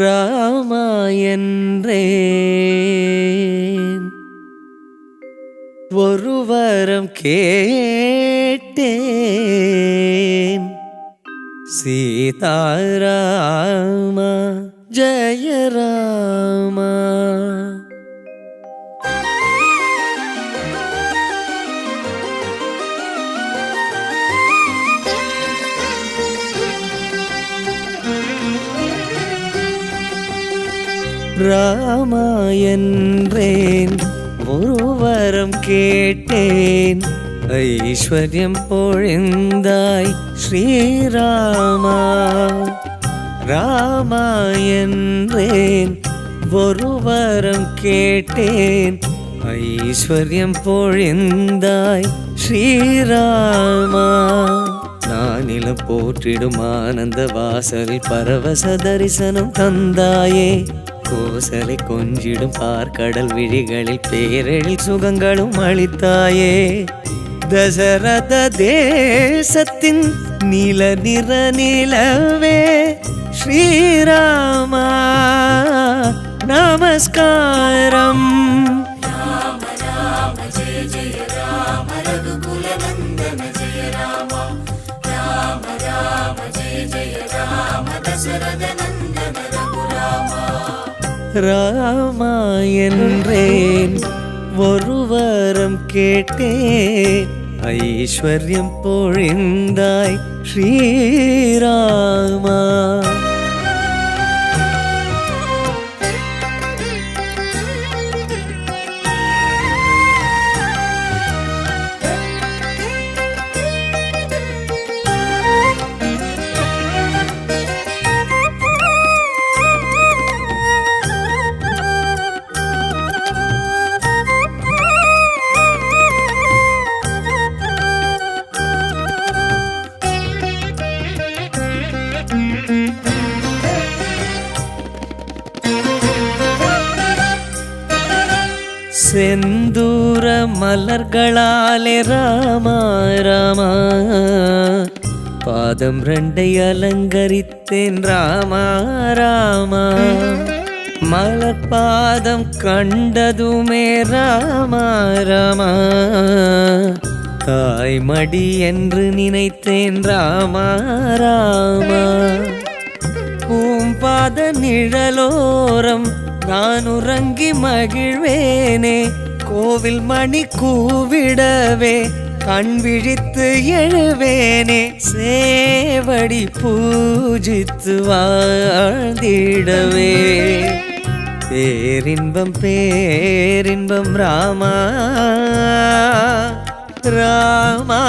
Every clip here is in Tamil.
ராமா என்றேன், ஒரு வரம் கேட்டேன். சீதாராமா ஜெய ராமா. ராமா என்றேன், ஒரு வரம் கேட்டேன். ஐஸ்வர்யம் பொழிந்தாய் ஸ்ரீராமா. ராமா என்றேன், ஒரு வரம் கேட்டேன். ஐஸ்வர்யம் பொழிந்தாய் ஸ்ரீராமா. நானிலம் போற்றிடும் ஆனந்த வாசலில் பரவச தரிசனம் தந்தாயே. கோசலை கொஞ்சிடும் பார்க்கடல் விழிகளில் பேரெழில் சுகங்களும் அளித்தாயே. தசரத தேசத்தின் நீல நிற நிலவே ஸ்ரீராமா நமஸ்காரம். ராம ராம ஜெய ஜெய ராம ரகுகுல நந்தன ஜெய ராம. ராம ராம ஜெய ஜெய ராம தசரத நந்தன ரகுராம. ராமா என்றேன், ஒரு வரம் கேட்டேன். ஐஸ்வர்யம் பொழிந்தாய் ஸ்ரீராமா. செந்தூர மலர்களாலே ராமா ராமா பாதம் ரெண்டை அலங்கரித்தேன் ராமா ராமா. மலர் பாதம் கண்டதுமே ராமா ராமா தாய்மடி என்று நினைத்தேன் ராமா ராமா. பூம்பாத நிழலோரம் நான் உறங்கி மகிழ்வேனே. கோவில் மணி கூவிடவே கண் விழித்து எழுவேனே. சேவடி பூஜித்து வாழ்ந்திடவே. பேரின்பம் பேரின்பம் ராமா ராமா.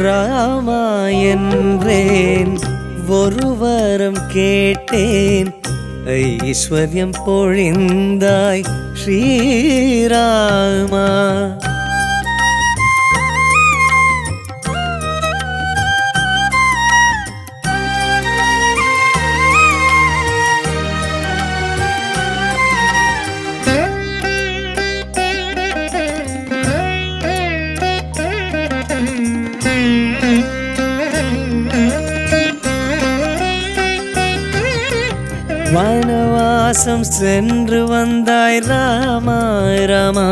ராமா என்றேன், ஒரு வரம் கேட்டேன். ஐஸ்வர்யம் பொழிந்தாய் ஸ்ரீராமா. வனவாசம் சென்று வந்தாய் ராமா ராமா.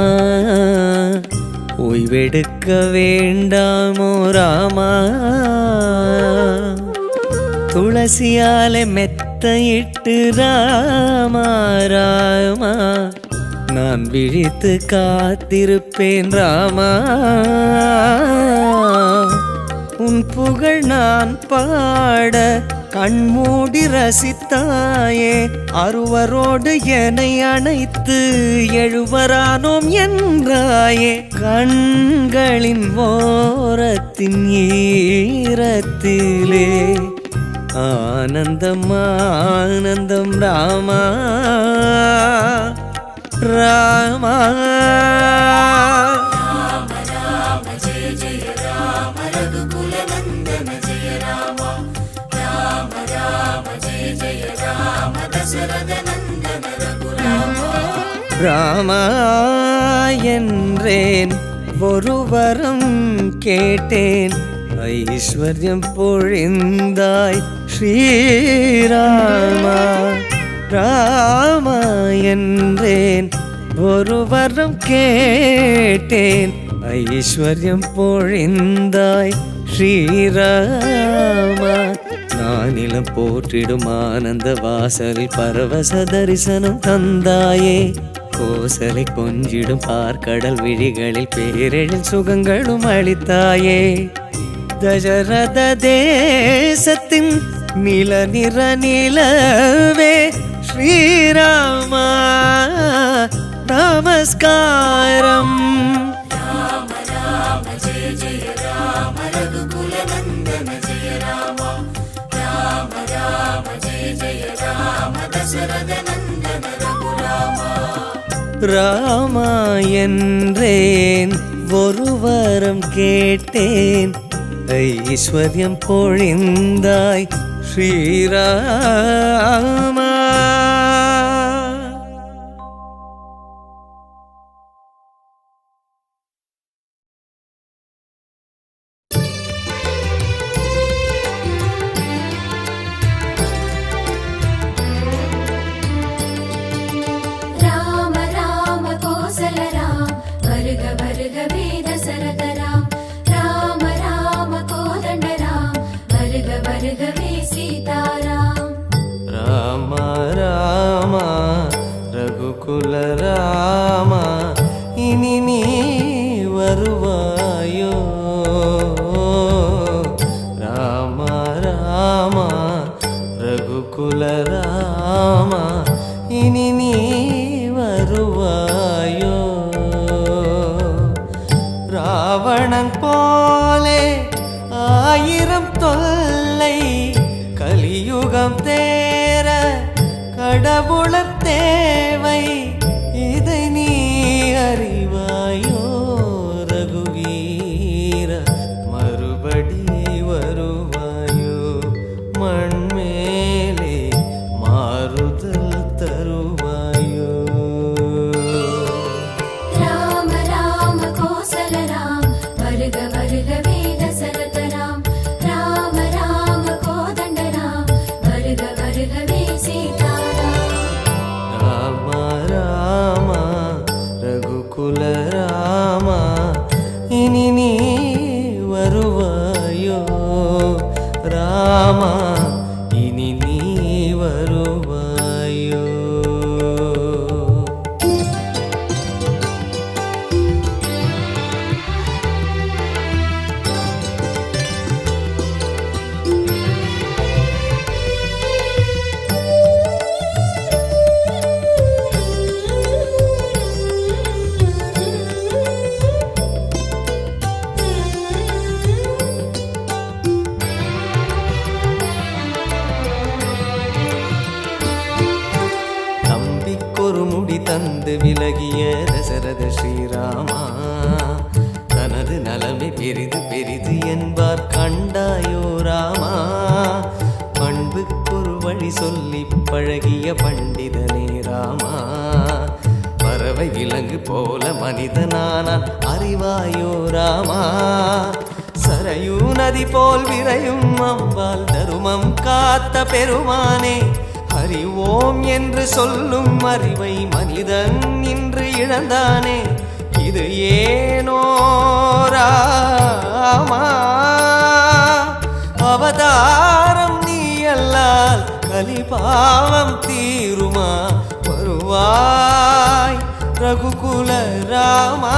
ஓய்வெடுக்க வேண்டாமோ ராமா. துளசியாலே மெத்தையிட்டு ராமா ராமா நான் விழித்து காத்திருப்பேன் ராமா. உன் புகழ் நான் பாட கண்மூடி ரசித்தாயே. அருவரோடு என்னை அணைத்து எழுவரானோம் என்றாயே. கண்களின் ஓரத்தின் ஈரத்திலே ஆனந்தம் ஆனந்தம் ராமா ராமா. ஜெய ராம ஜெய ஜெய ராம தசரத நந்தன ரகுராம. ராமா என்றேன், ஒரு வரம் கேட்டேன், ஐஸ்வர்யம் பொழிந்தாய் ஸ்ரீராமா. ராமா என்றேன், ஒரு வரம் கேட்டேன், ஐஸ்வர்யம் பொழிந்தாய் ஸ்ரீராமா. நானிலம் போற்றிடும் ஆனந்த வாசலில் பரவச தரிசனம் தந்தாயே, கோசலை கொஞ்சிடும் பார்க்கடல் விழிகளில் பேரெழில் சுகங்களும் அளித்தாயே. தசரத தேசத்தின் நில நிற நிலவே ஸ்ரீராமா நமஸ்காரம். ராம ராம ஜெய ஜெய ராம ரகுகுல நந்தன ஜெய ராம. ராம ராம ஜெய ஜெய ராம தசரத நந்தன ரகுராம. ராமா என்றேன், ஒரு வரம் கேட்டேன், ஐஸ்வர்யம் பொழிந்தாய் ஸ்ரீராமா. ராம ராம கோசல ராம், வருக வருகவே தசரத ராம். ராம ராம கோதண்ட ராம், வருக வருகவே சீதாராம். ராமா ராமா ரகுகுல ராமா, இனி நீ வருவாயோ. ராமா ராமா ரகுகுல ராமா, இனி நீ வருவாயோ. ராவணன் போலே ஆயிரம் தொல்லை, கலியுகம் தேர கடவுளர் தேவை, இதை நீ அறிவாயோ. ரகுவீர மறுபடி வருவாயோ, மண்மேலே மாறுதல் தருவாயோ. ராம ராம கோசல ராம், வருக வருகவே தசரத ராம். ராம ராம கோதண்ட ராம், வருக வருகவே சீதாராம். ராமா ராமா ரகுகுல ராமா, இனி நீ வருவாயோ. ராமா இனி நீ வருவாயோ. தம்பிக்கொரு முடி தந்து விலகிய தசரத ஸ்ரீராமா, தனது நலமை பெரிது பெரிது என்பார் கண்டாயோ ராமா. பண்புக்கொரு வழி சொல்லி பழகிய பண்டிதனே ராமா, பறவை விலங்கு போல மனிதனானான் அறிவாயோ ராமா. சரையூ நதி போல் விரையும் அம்பால் தருமம் காத்த பெருமானே, அறிவோம் என்று சொல்லும் அறிவை மனிதன் இன்று இழந்தானே, இது ஏனோ ராமா. அவதாரம் நீ அல்லால் கலிபாவம் தீருமா, வருவாய் ரகுகுல ராமா.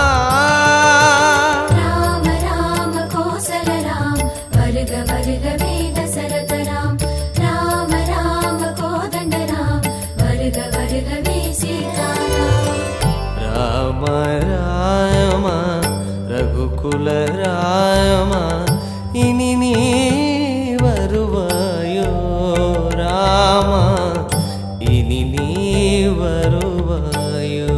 ராம ராம கோசல ராம், வருக வருகவே தசரத ராம். ராம ராம கோதண்ட ராம், வருக வருகவே சீதாராம். ராம ராமா ரகுகுல ராமா, இனி நீ வருவாயோ. ராமா இனி நீ வருவாயோ.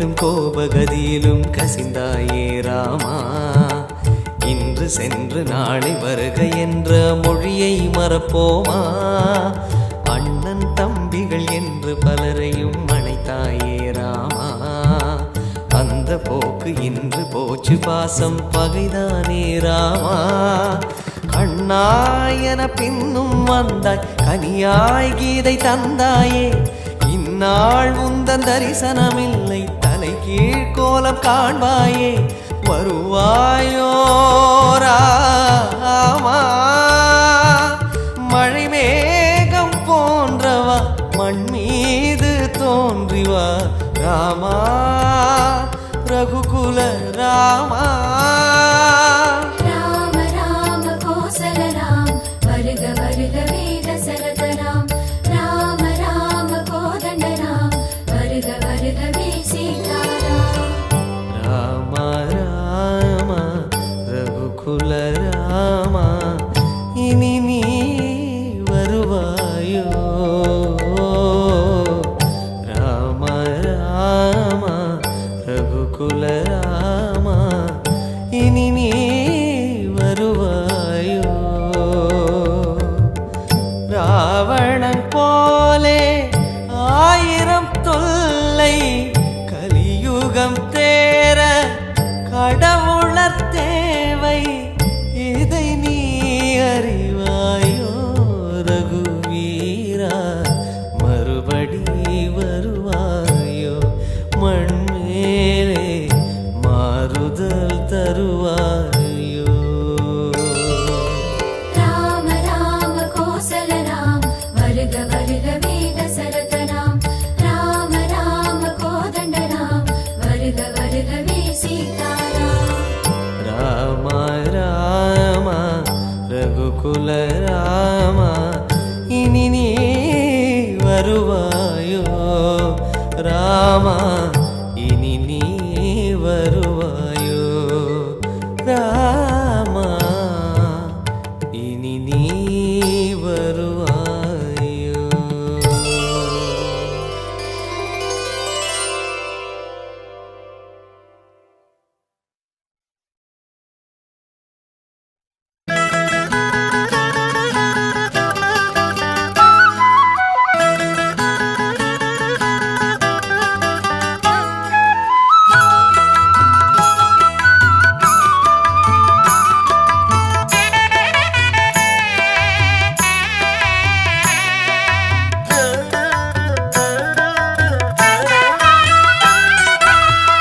கோபத்திலும் கோபகதியிலும் கசிந்தாயே ராமா. இன்று சென்று நாளை வருக என்ற மொழியை மறப்போமா? அண்ணன் தம்பிகள் என்று பலரையும் அணைத்தாயே ராமா. அந்த போக்கு இன்று போச்சு, பாசம் பகைதானே ராமா. கண்ணாயன பின்னும் வந்தாய், கனியாய் கீதை தந்தாயே. இந்நாள் உந்தன் தரிசனமில்லை, தலை கீழ் கோலம் காண்பாயே. வருவாயோ ராமா? மழை மேகம் போன்றவா, மண் மீது தோன்றிவா ராமா. ரகுகுல ராமா. ராம ராம கோசல ராம், வருக வருகவே தசரத ராம். ராம ராம கோதண்ட ராம், வருக வருகவே சீதாராம். ராம ராம ரகுகுல ராமா, இனி நீ வருவாயோ? ராம ராம ரகுகுல ராமா, இனி நீ வருவாயோ? ராவணன் போலே ஆயிரம் தொல்லை, கலியுகம் தேர கடவுளர் தேவை. இதை நீ அறிவாயோ ரகுவீரா? மறுபடி வருவாயோ? மண் மேலே மாறுதல் தருவாயோ? ராம ராம கோசல ராம், வருக வருகவே தசரத ராம். ராம ராம கோதண்ட ராம், வருக வருகவே சீதாராம். ராம ராம ரகுகுல ராமா, இனி நீ வருவாயோ? ராமா, இனி நீ வருவாயோ? ராமா, இனி நீ வருவாயோ?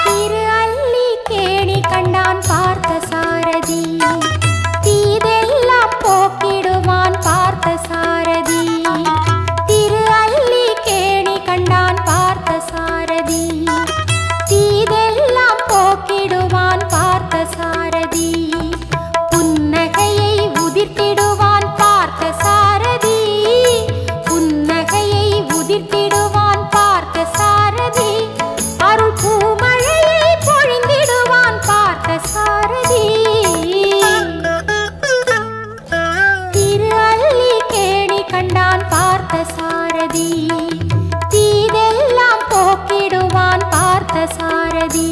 திரு அல்லி கேணி கண்டான் பார்த்த சாரதி, தீதெல்லாம் போக்கிடுவான் பார்த்த சாரதி. திரு அல்லி கேணி கண்டான் பார்த்த சாரதி, தீதெல்லாம் போக்கிடுவான் பார்த்த சாரதி. புன்னகையை உதிர்த்திடுவான் பார்த்த சாரதி, புன்னகையை உதிர்த்திடுவான் பார்த்த சாரதி. அருள் பூமழையை பொழிந்திடுவான் பார்த்த சாரதி. திரு அல்லி கேணி கண்டான் பார்த்த சாரதி, தீதெல்லாம் போக்கிடுவான் பார்த்த சாரதி.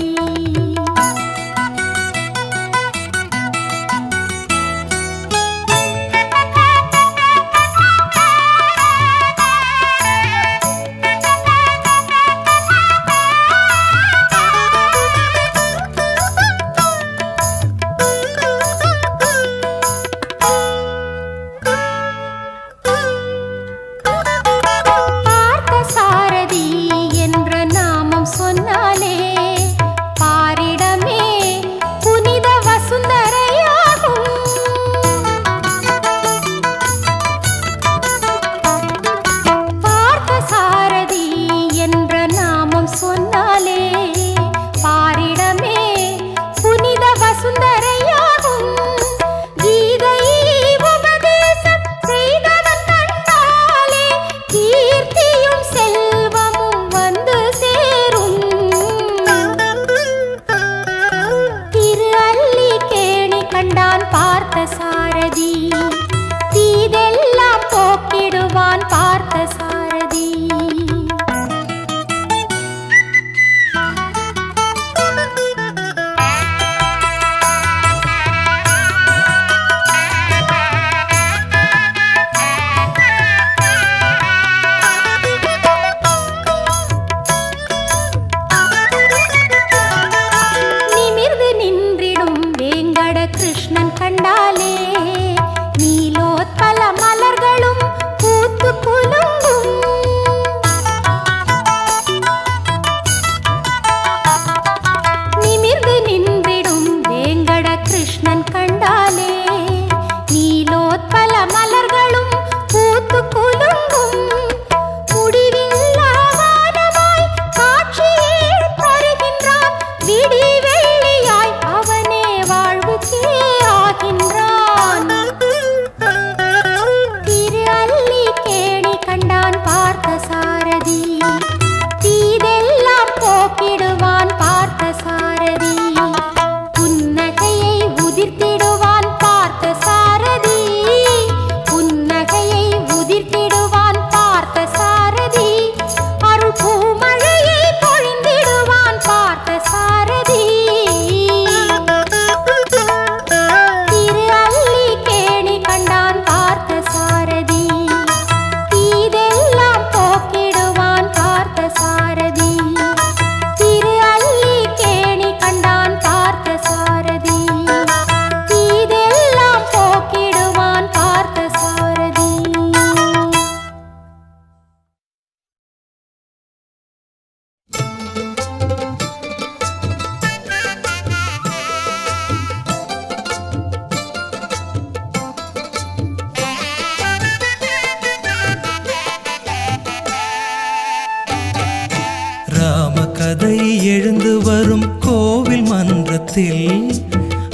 மன்றத்தில்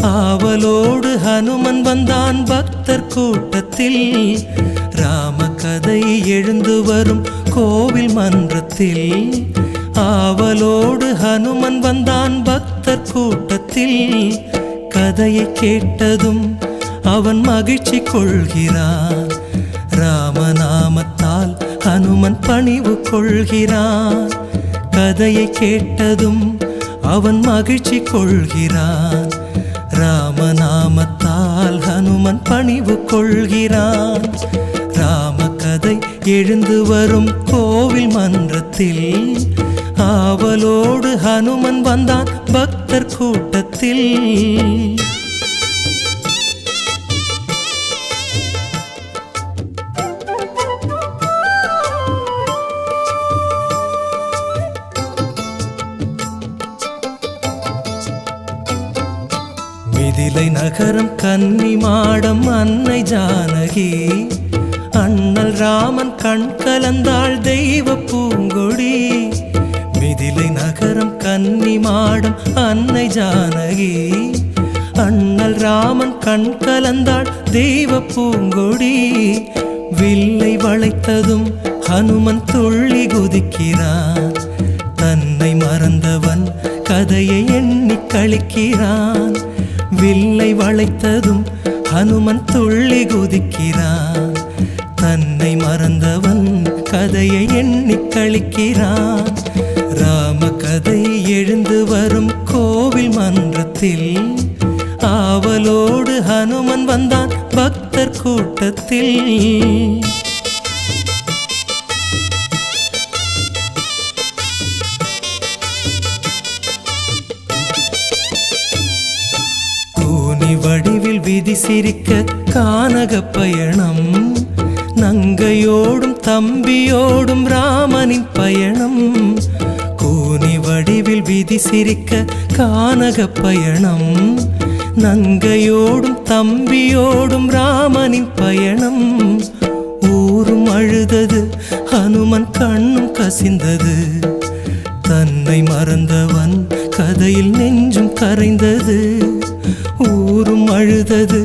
ஆவலோடு ஹனுமன் வந்தான் பக்தர் கூட்டத்தில் ராமகதை எழுந்து வரும் கோவில் மன்றத்தில் ஆவலோடு ஹனுமன் வந்தான் பக்தர் கூட்டத்தில் கதையை கேட்டதும் அவன் மகிழ்ச்சி கொள்கிறான் ராமநாமத்தால் ஹனுமன் பணிவு கொள்கிறான் கதையை கேட்டதும் அவன் மகிழ்ச்சி கொள்கிறான் ராமநாமத்தால் ஹனுமன் பணிவு கொள்கிறான் ராமகதை எழுந்து வரும் கோவில் மன்றத்தில் ஆவலோடு ஹனுமன் வந்தான் பக்தர் கூட்டத்தில் மிதிலை நகரம் கன்னி மாடம் அன்னை ஜானகி அண்ணல் ராமன் கண் கலந்தாள் தெய்வ பூங்கொடி மிதிலை நகரம் கன்னி மாடம் அன்னை ஜானகி அண்ணல் ராமன் கண் கலந்தாள் தெய்வ பூங்கொடி வில்லை வளைத்ததும் ஹனுமன் துள்ளி குதிக்கிறான் தன்னை மறந்தவன் கதையை எண்ணி கழிக்கிறான் வில்லை வளைத்ததும் ஹனுமன் துள்ளி குதிக்கிறான் தன்னை மறந்தவன் கதையை எண்ணி கழிக்கிறான் ராமகதை எழுந்து வரும் கோவில் மன்றத்தில் ஆவலோடு ஹனுமன் வந்தான் பக்தர் கூட்டத்தில் வடிவில் விதி சிரிக்க கானக பயணம் நங்கையோடும் தம்பியோடும் ராமனின் பயணம் கூனி வடிவில் விதி சிரிக்க கானக பயணம் நங்கையோடும் தம்பியோடும் ராமனின் பயணம் ஊரும் அழுதது ஹனுமன் கண்ணும் கசிந்தது தன்னை மறந்தவன் கதையில் நெஞ்சும் கரைந்தது ஊரும் அழுதது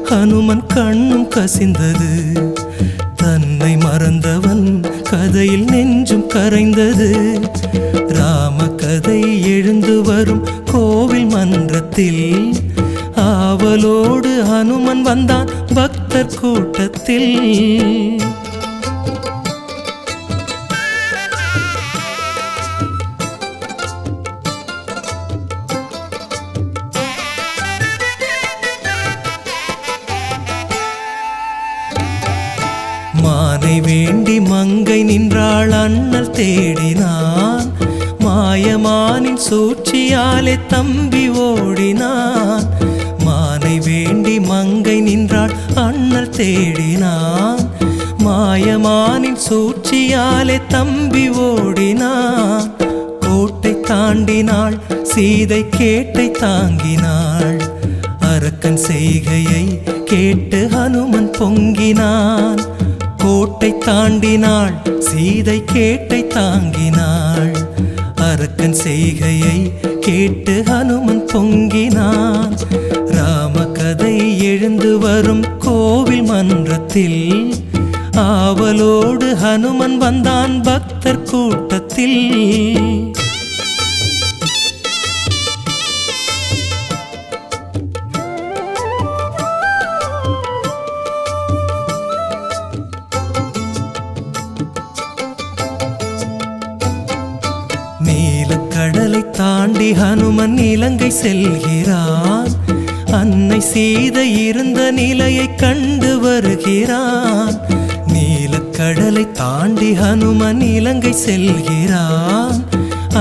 ஹனுமன் கண்ணும் கசிந்தது தன்னை மறந்தவன் கதையில் நெஞ்சும் கரைந்தது ராமகதை எழுந்து வரும் கோவில் மன்றத்தில் ஆவலோடு ஹனுமன் வந்தான் பக்தர் கூட்டத்தில் மானை வேண்டி மங்கை நின்றாள் அண்ணல் தேடினான் மாயமானின் சூழ்ச்சியாலே தம்பி ஓடினான் மானை வேண்டி மங்கை நின்றாள் அண்ணல் தேடினான் மாயமானின் சூழ்ச்சியாலே தம்பி ஓடினான் கோட்டை தாண்டினாள் சீதை கேட்டை தாங்கினாள் அரக்கன் செய்கையை கேட்டு ஹனுமன் பொங்கினான் கோட்டை தாண்டினாள் சீதை கேட்டை தாங்கினாள் அரக்கன் செய்கையை கேட்டு ஹனுமன் பொங்கினான் ராமகதை எழுந்து வரும் கோவில் மன்றத்தில் ஆவலோடு ஹனுமன் வந்தான் பக்தர் கூட்டத்தில் கடலை தாண்டி ஹனுமன் இலங்கை செல்கிறான் அன்னை சீதை இருந்த நிலையை கண்டு வருகிறான் நீலக்கடலை தாண்டி ஹனுமன் இலங்கை செல்கிறான்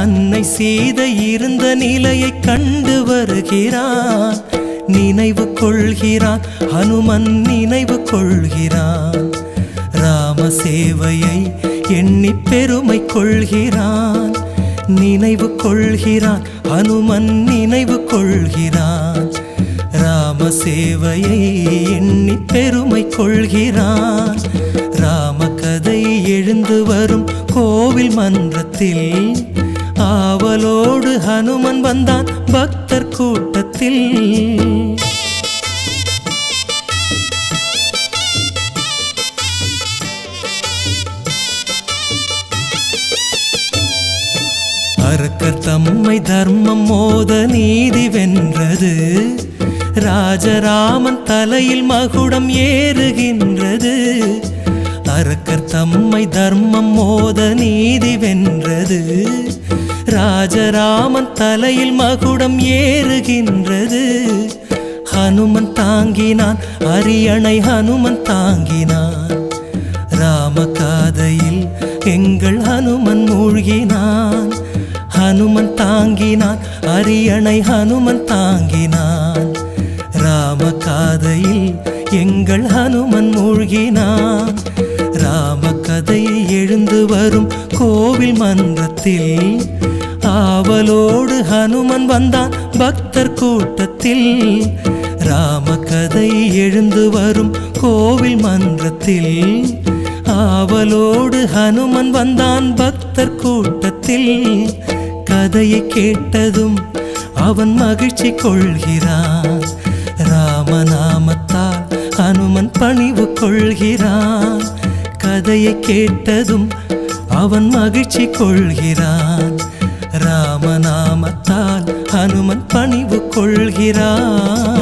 அன்னை சீதை இருந்த நிலையை கண்டு வருகிறான் நினைவு கொள்கிறான் ஹனுமன் நினைவு கொள்கிறான் ராம சேவையை எண்ணி பெருமை கொள்கிறான் நினைவு கொள்கிறான் ஹனுமன் நினைவு கொள்கிறான் ராம சேவையை எண்ணி பெருமை கொள்கிறான் ராமகதை எழுந்து வரும் கோவில் மன்றத்தில் ஆவலோடு ஹனுமன் வந்தான் பக்தர் கூட்டத்தில். அரக்கர் தம்மை தர்மம் மோத நீதி வென்றது. ராஜராமன் தலையில் மகுடம் ஏறுகின்றது. அரக்கர் தம்மை தர்மம் மோத நீதி வென்றது. ராஜராமன் தலையில் மகுடம் ஏறுகின்றது. ஹனுமன் தாங்கினான் அரியணை ஹனுமன் தாங்கினான். ராமகாதையில் எங்கள் ஹனுமன் மூழ்கினான். ஹனுமன் தாங்கினான் அரியணை ஹனுமன் தாங்கினான். ராமகாதையில் எங்கள் ஹனுமன் மூழ்கினான். ராமகதையை எழுந்து வரும் கோவில் மன்றத்தில். ஆவலோடு ஹனுமன் வந்தான் பக்தர் கூட்டத்தில். ராமகதை எழுந்து வரும் கோவில் மன்றத்தில். ஆவலோடு ஹனுமன் வந்தான் பக்தர் கூட்டத்தில். கதையை கேட்டதும் அவன் மகிழ்ச்சி கொள்கிறான். ராமநாமத்தால் ஹனுமன் பணிவு கொள்கிறான். கதையை கேட்டதும் அவன் மகிழ்ச்சி கொள்கிறான். ராமநாமத்தால் ஹனுமன் பணிவு கொள்கிறான்.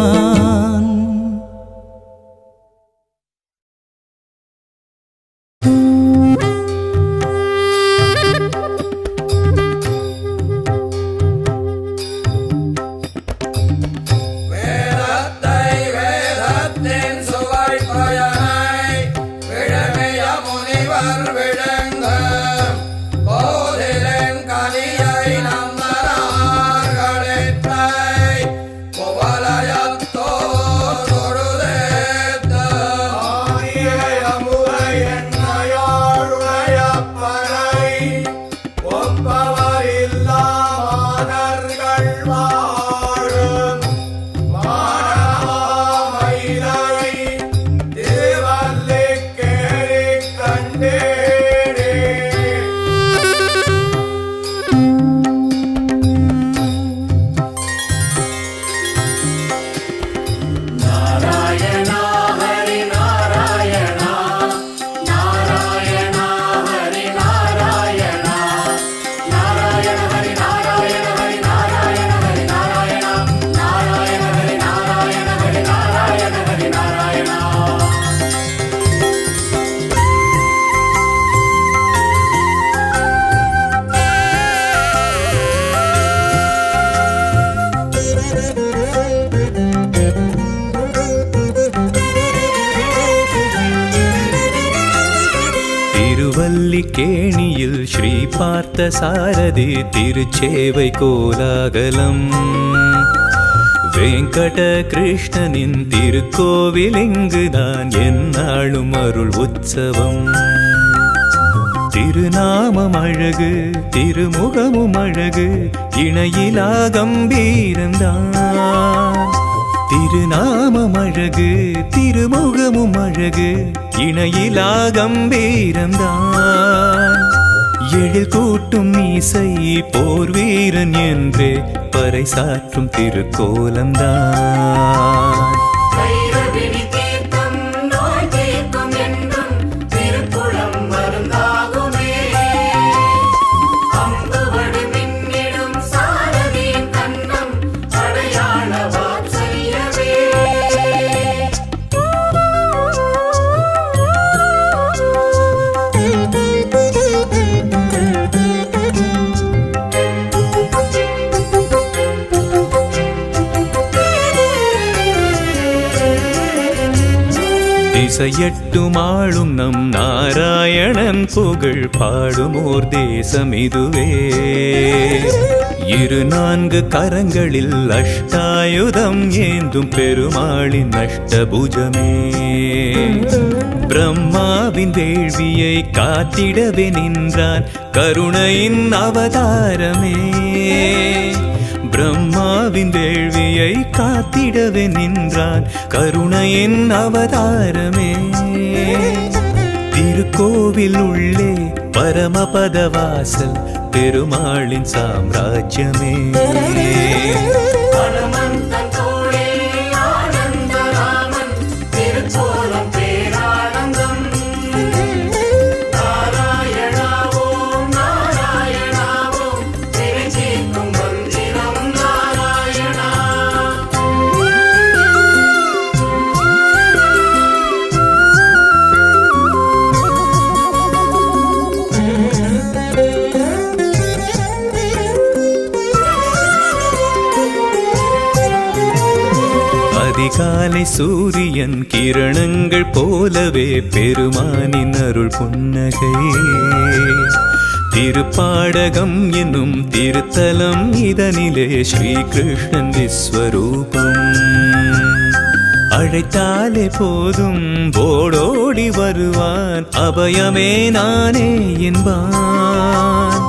கேணியில் ஸ்ரீ பார்த்த சாரதி திருச்சேவை கோலாகலம். வெங்கட கிருஷ்ணனின் திருக்கோவில் இங்குதான் எந்நாளும் அருள் உற்சவம். திருநாமம் அழகு திருமுகமும் அழகு இணையிலா கம்பீரம்தான். திருநாமம் அழகு திருமுகமும் அழகு இணையிலா கம்பீரம்தான். எழில் கூட்டும் இசை போர் வீரன் என்றே பறைசாற்றும் திருக்கோலம்தான். திசையட்டுமாளும் நம் நாராயணன் புகழ் பாடுமோர் தேசம் இதுவே. 4 கரங்களில் அஷ்டாயுதம் ஏந்தும் பெருமாளின் அஷ்டபுஜமே. பிரம்மாவின் வேள்வியை காத்திடவே நின்றான் கருணையின் அவதாரமே. பிரம்மாவின் வேள்வியை காத்திடவே நின்றான் கருணையின் அவதாரமே. திருக்கோவில் உள்ளே பரமபதவாசல் பெருமாளின் சாம்ராஜ்யமே. அனுமந்தன் தோளில் ஆனந்த ராமன் திருக்கோலம் பேரானந்தம். நாராயணாவோம் நாராயணாவோம் திருச்சேக்கும் மந்திரம் நாராயணா. அதிகாலை சூரியன் கிரணங்கள் போலவே பெருமானின் அருள் புன்னகை. திருப்பாடகம் என்னும் திருத்தலம் இதனிலே ஸ்ரீகிருஷ்ணன் விஸ்வரூபம். அழைத்தாலே போதும் ஓடோடி வருவான், அபயமே நானே என்பான்.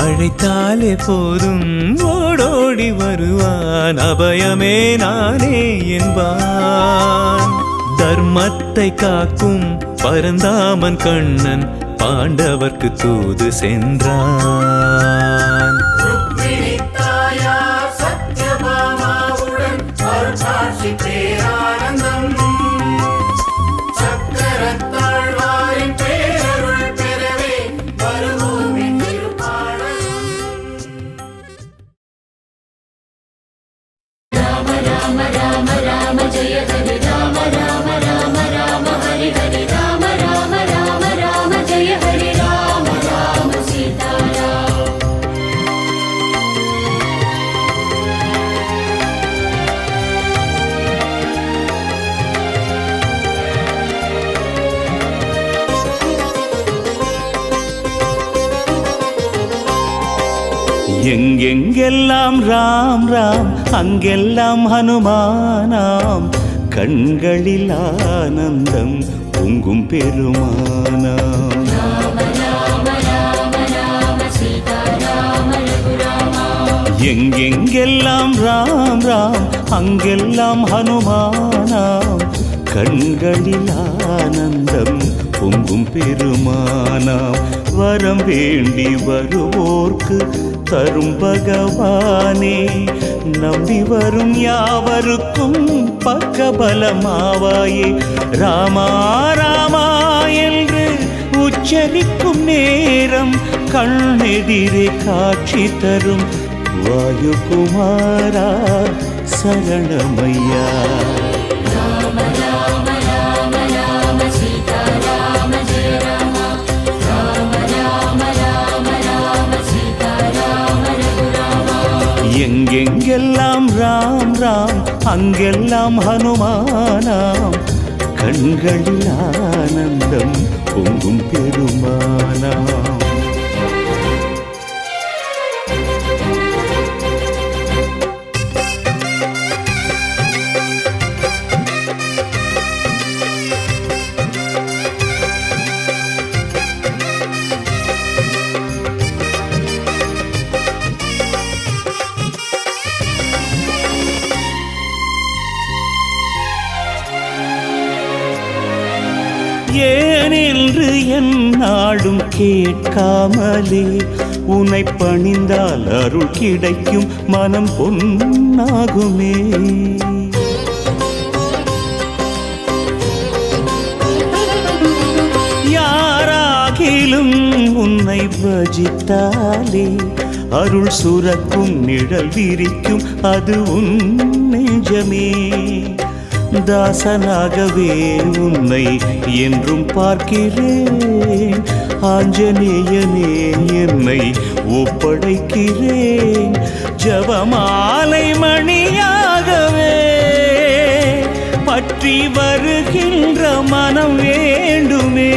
அழைத்தாலே போதும் ஓடோடி வருவான், அபயமே நானே என்பான். தர்மத்தை காக்கும் பரந்தாமன் கண்ணன் பாண்டவர்க்கு தூது சென்றான். ருக்மிணி தாயார் சத்யபாமாவுடன் அருட்காட்சி பேரானந்தம். சக்கரத்தாழ்வாரின் பேரருள் பெறவே வருவோமே திருப்பாடல். ராம ராம ராம ராம ஜெய ஹரி ராம ராம ராம ராம ஹரி ஹரி ராம ராம ராம ராம ஜெய ஹரி ராம ராம சீதாராம். எங்கெங்கெல்லாம் ராம் ராம் அங்கெல்லாம் ஹனுமானாம். கண்களில் ஆனந்தம் பொங்கும் பெருமானாம். எங்கெங்கெல்லாம் ராம் ராம் அங்கெல்லாம் ஹனுமானாம். கண்களில் ஆனந்தம் பொங்கும் பெருமானாம். வரம் வேண்டி வருவோர்க்கு தரும் பகவானே, நம்பி வரும் யாவருக்கும் பக்கபலமாவாயே. ராமா ராமா என்று உச்சரிக்கும் நேரம் கண்ணெதிரே காட்சி தரும் வாயுகுமாரா சரணமையா. எங்கெங்கெல்லாம் ராம் ராம் அங்கெல்லாம் ஹனுமானாம். கண்களில் ஆனந்தம் பொங்கும் பெருமானாம். ஏனென்று என் நாடும் கேட்காமலே உன்னை பணிந்தால் அருள் கிடைக்கும், மனம் பொன்னாகுமே. யாராகிலும் உன்னை பஜித்தாலே அருள் சுரக்கும், நிழல் விரிக்கும், அது உன் நெஞ்சமே. தாசனாகவே உன்னை என்றும் பார்க்கிறேன், ஆஞ்சநேயனே என்னை ஒப்படைக்கிறேன். ஜபமாலை மணியாகவே பற்றி வருகின்ற மனம் வேண்டுமே.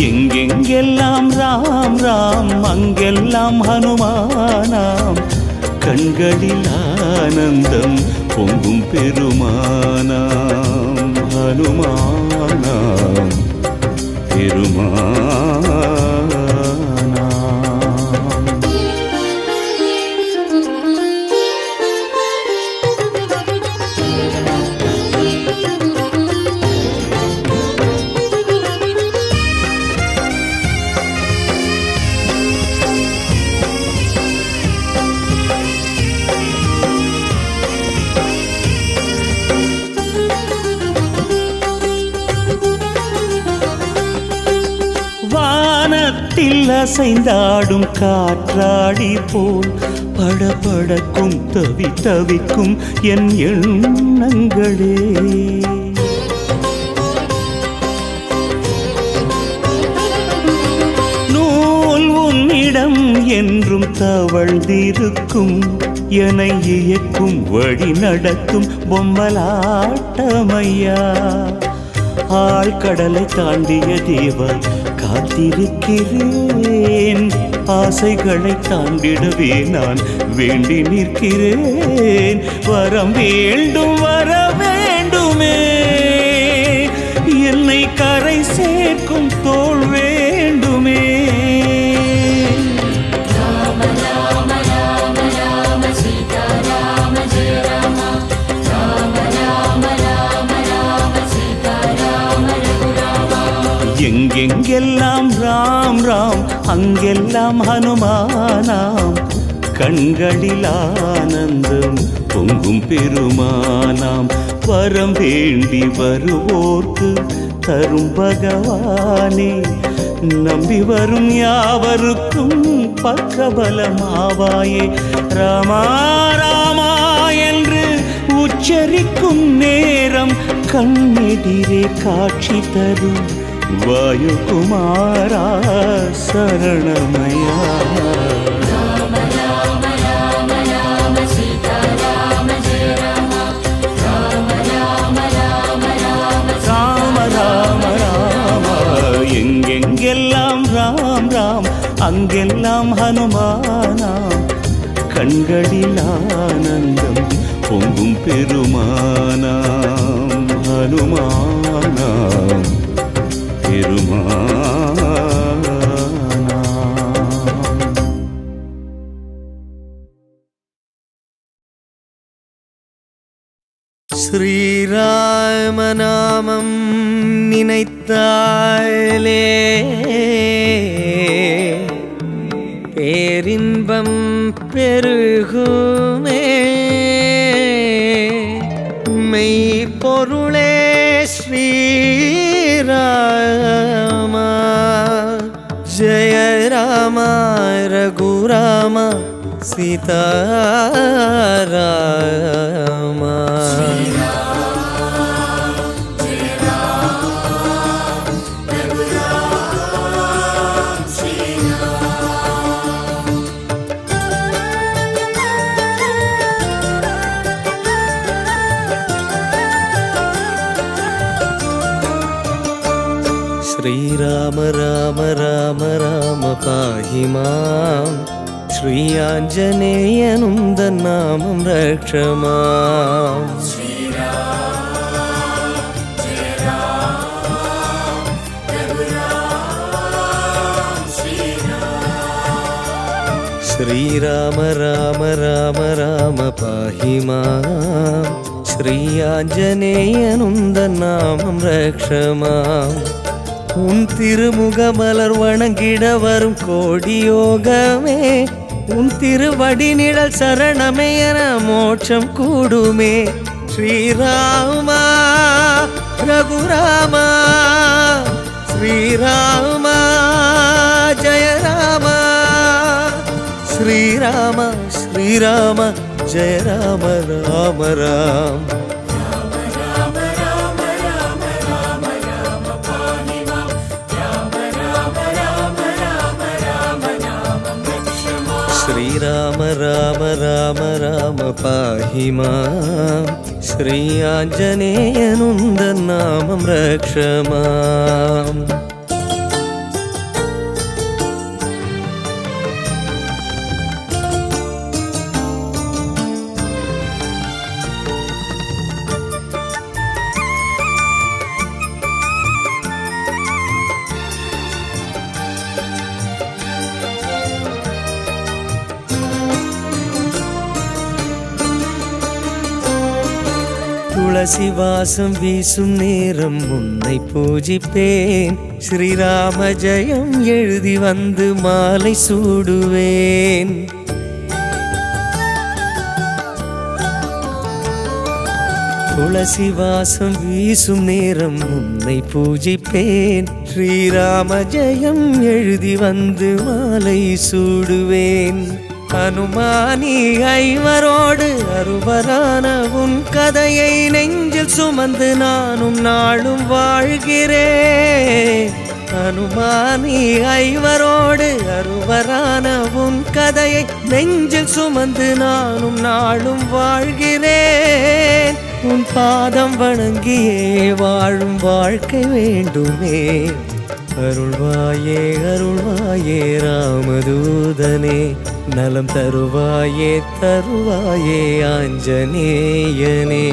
எங்கெங்கெல்லாம் ராம் ராம் அங்கெல்லாம் ஹனுமானாம். கண்களில் ஆனந்தம் பொங்கும் பெருமானாம். ஹனுமானாம் பெருமானாம். வானத்தில் அசைந்தாடும் காற்றாடி போல் படபடக்கும் தவிக்கும் என் எண்ணங்களே. நூல் உன்னிடம் என்றும் தவழ்ந்திருக்கும், என்னை இயக்கும் வழி நடத்தும் பொம்மலாட்டமையா. ஆழ்கடலை தாண்டிய தேவா காத்திருக்கிறேன், ஆசைகளை தாண்டிடவே நான் வேண்டி நிற்கிறேன். வரம் வேண்டும் வர வேண்டுமே, என்னை கரை சேர்க்கும் தோள் வேண்டுமே. எங்கெங்கெல்லாம் ராம் ராம் அங்கெல்லாம் ஹனுமானாம், கண்களில் ஆனந்தம் பொங்கும் பெருமானாம். வரம் வேண்டி வருவோர்க்கு தரும் பகவானே, நம்பி வரும் யாவருக்கும் பக்கபலமாவாயே. ராமா ராமா என்று உச்சரிக்கும் நேரம் கண்ணெதிரே காட்சி தரும் வாயுகுமாரா சரணமயா. ராம ராம ராம எங்கெங்கெல்லாம் ராம் ராம் அங்கெல்லாம் ஹனுமானாம், கண்களில் ஆனந்தம் பொங்கும் பெருமானாம். ஹனுமானாம் பெருமானாம். ஸ்ரீராமநாமம் நினைத்தாலே பேரின்பம் பெருகுமே. மெய்ப்பொருளே ஸ்ரீராமா, ஜெய ராம ரகுராம சீதாராமா. श्रीराम राम राम राम पाहि मां, श्री आञ्जनेयनुन्दन्नामं रक्ष माम्. श्रीराम राम राम राम पाहि मां, श्री आञ्जनेयनुन्दन्नामं रक्ष माम्. உன் திருமுகமலர் வணங்கிட வரும் கோடி யோகமே, உன் திருவடி நிழல் சரணமே என மோட்சம் கூடுமே. ஸ்ரீராமா ரகுராமா, ஸ்ரீராமா ஜெய ராமா, ஸ்ரீராம ஸ்ரீராம ஜெய ராம ராம ராம். श्रीराम राम राम राम पाहि मां, श्री आञ्जनेयनुन्दन्नामं रक्ष माम्. துளசி வாசம் வீசும் நேரம் உன்னை பூஜிப்பேன், ஸ்ரீராம ஜெயம் எழுதி வந்து மாலை சூடுவேன். துளசி வாசம் வீசும் நேரம் உன்னை பூஜிப்பேன், ஸ்ரீராம ஜெயம் எழுதி வந்து மாலை சூடுவேன். அனுமானி ஐவரோடு அருவரான உன் கதையை நெஞ்சில் சுமந்து நானும் நாளும் வாழ்கிறேன். அனுமானி ஐவரோடு அருவரான உன் கதையை நெஞ்சில் சுமந்து நானும் நாளும் வாழ்கிறேன். உன் பாதம் வணங்கியே வாழும் வாழ்க்கை வேண்டுமே. அருள்வாயே அருள்வாயே ராமதூதனே, நலம் தருவாயே தருவாயே ஆஞ்சநேயனே.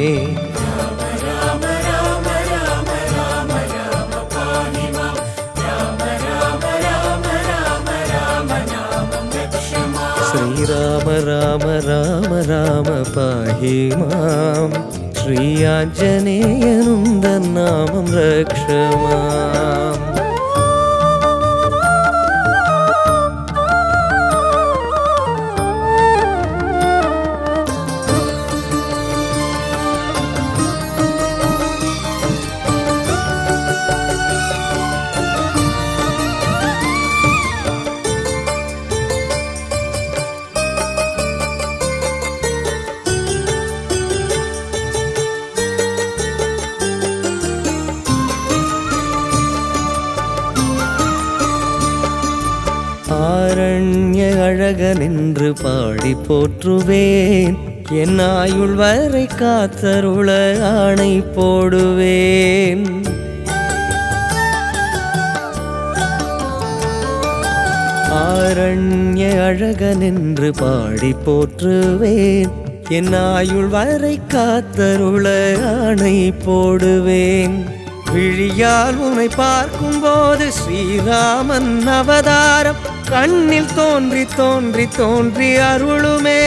ஸ்ரீராம ராம ராம ராம பாஹி மாம், ஸ்ரீ ஆஞ்சநேயனும் தன்னாமம் ரக்ஷமாம். ஆரண்ய அழகனென்று பாடி போற்றுவேன். என் ஆயுள் வரை காத்தருள ஆணை போடுவேன். ஆரண்ய அழகனென்று பாடி போற்றுவேன். என் ஆயுள் வரை காத்தருள ஆணை போடுவேன். விழியால் உன்னை பார்க்கும் போது ஸ்ரீராமன் அவதாரம் கண்ணில் தோன்றி தோன்றி தோன்றி அருளுமே.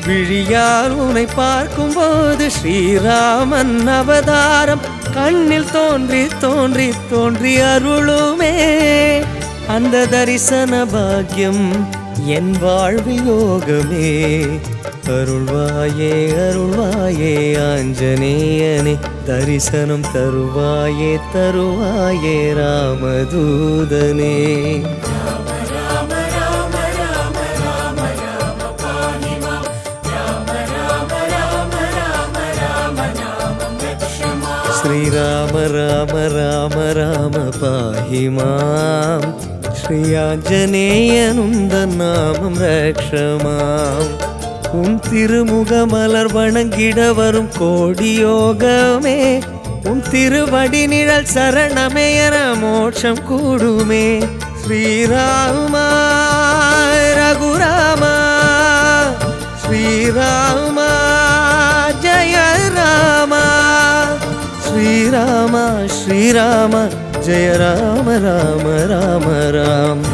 விழியால் உன்னை பார்க்கும் போது ஸ்ரீராமன் அவதாரம் கண்ணில் தோன்றி தோன்றி தோன்றி அருளுமே. அந்த தரிசன பாக்கியம் என் வாழ்வு யோகமே. அருள்வாயே அருள்வாயே ஆஞ்சநேயனே, தரிசனம் தருவாயே தருவாயே ராமதூதனே. ஸ்ரீராம ராம ராம ராம பாஹி மாம், ஸ்ரீ ஆஞ்சநேயனும் தன்னாமம் ரக்ஷமாம். உன் திருமுக மலர் வணங்கிட வரும் கோடியோகமே. உன் திருவடி நிழல் சரணமே என மோட்சம் கூடுமே. ஸ்ரீராமா ரகுராமா, ஸ்ரீராமா ஜய ராமா, ஸ்ரீராமா ஸ்ரீராம ஜய ராம ராம ராம ராம்.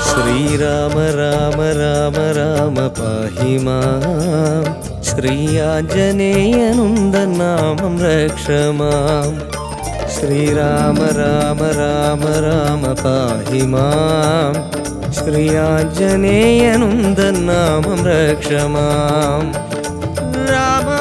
ஸ்ரீராம ராம ராம ராம பாஹி மாம், ஸ்ரீ ஆஞ்சநேயனும் தன்னாமம் ரக்ஷமாம். ஸ்ரீராம ராம ராம ராம பாஹி மாம், ஸ்ரீ ஆஞ்சநேயனும் தன்னாமம் ரக்ஷமாம். ராமா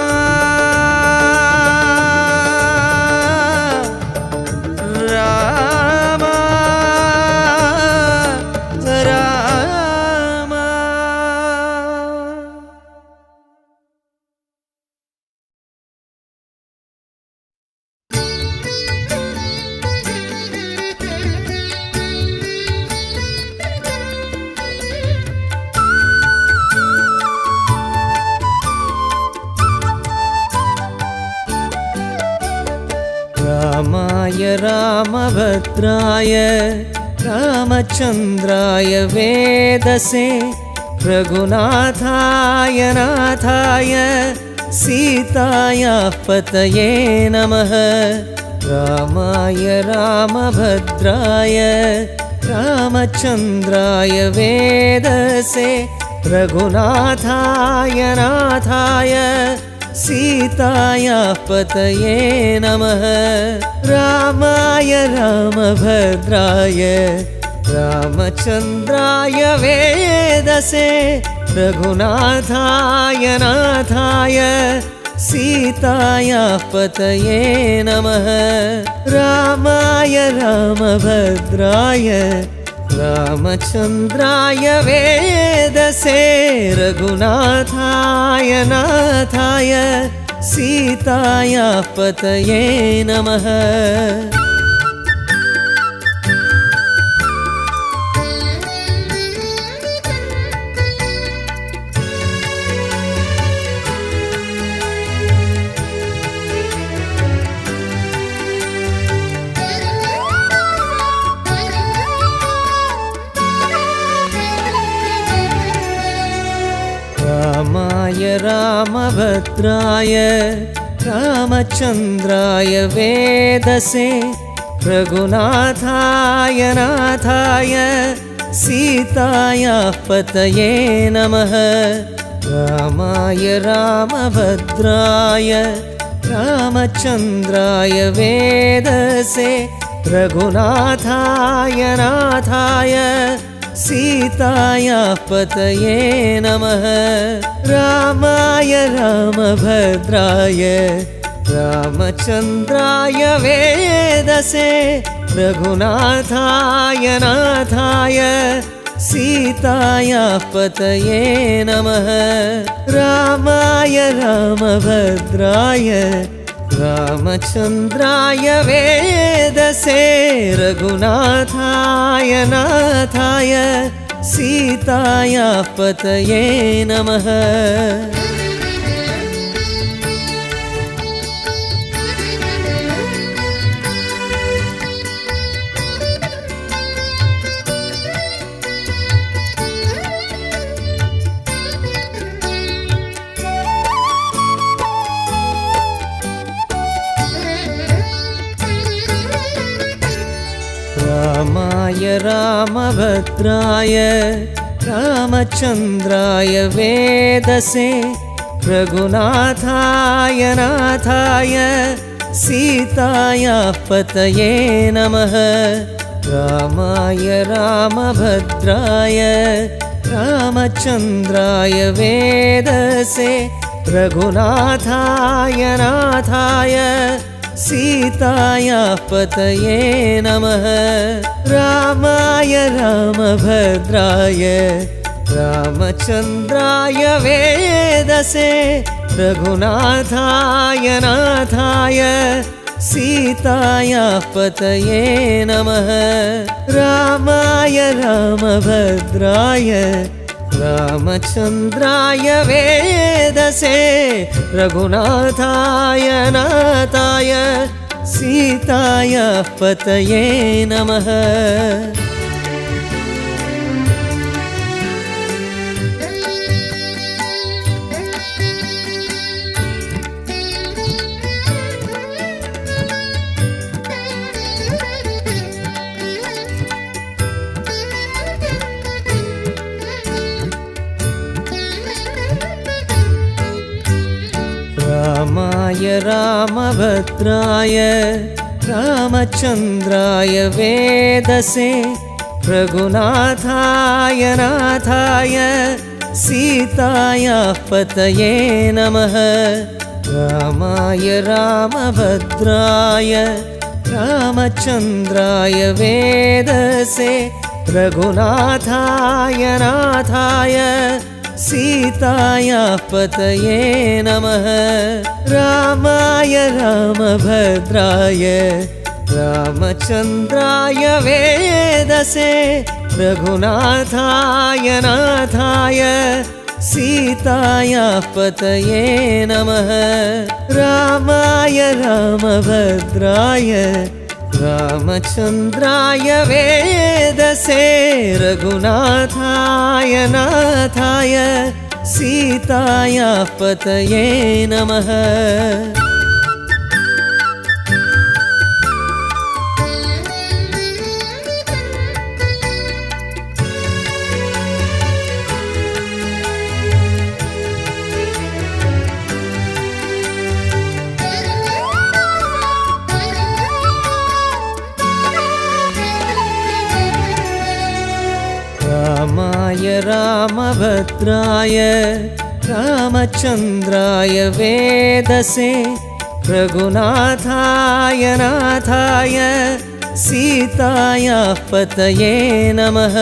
रामाय रामभद्राय रामचन्द्राय वेदसे, रघुनाथाय नाथाय सीताया पतये नमः. रामाय रामभद्राय रामचन्द्राय वेदसे, रघुनाथाय नाथाय सीताया पतये नमः. रामाय रामभद्राय रामचन्द्राय वेदसे रघुनाथाय नाथाय सीतायाः पतये नमः रामाय रामभद्राय रामचन्द्राय वेदसे रघुनाथाय नाथाय सीतायाः पतये नमः रामाय रामभद्राय रामचन्द्राय वेदसे रघुनाथाय नाथाय सीतायाः पतये नमः रामाय रामभद्राय रामचन्द्राय वेदसे रघुनाथाय नाथाय सीतायाः पतये नमः रामाय रामभद्राय रामचन्द्राय वेदसे रघुनाथाय नाथाय सीतायाः पतये नमः रामाय रामभद्राय रामचन्द्राय वेदसे रघुनाथाय नाथाय सीतायाः पतये नमः रामाय रामभद्राय रामचन्द्राय वेदसे रघुनाथाय नाथाय सीतायाः पतये नमः रामाय रामभद्राय रामचन्द्राय वेदसे रघुनाथाय नाथाय सीतायाः पतये नमः रामाय रामभद्राय रामचन्द्राय वेदसे रघुनाथाय नाथाय सीतायाः पतये नमः रामाय रामभद्राय रामचन्द्राय वेदसे रघुनाथाय नाथाय सीतायाः पतये नमः रामाय रामभद्राय रामचन्द्राय वेदसे रघुनाथाय नाथाय सीतायाः पतये नमः रामाय रामभद्राय रामचन्द्राय वेदसे रघुनाथाय नाथाय सीतायाः पतये नमः रामाय रामभद्राय रामचन्द्राय वेदसे रघुनाथाय नाथाय सीतायाः पतये नमः रामाय रामभद्राय रामचन्द्राय वेदसे रघुनाथाय नाथाय सीतायाः पतये नमः रामभद्राय रामचन्द्राय वेदसे रघुनाथाय नाथाय सीतायाः पतये नमः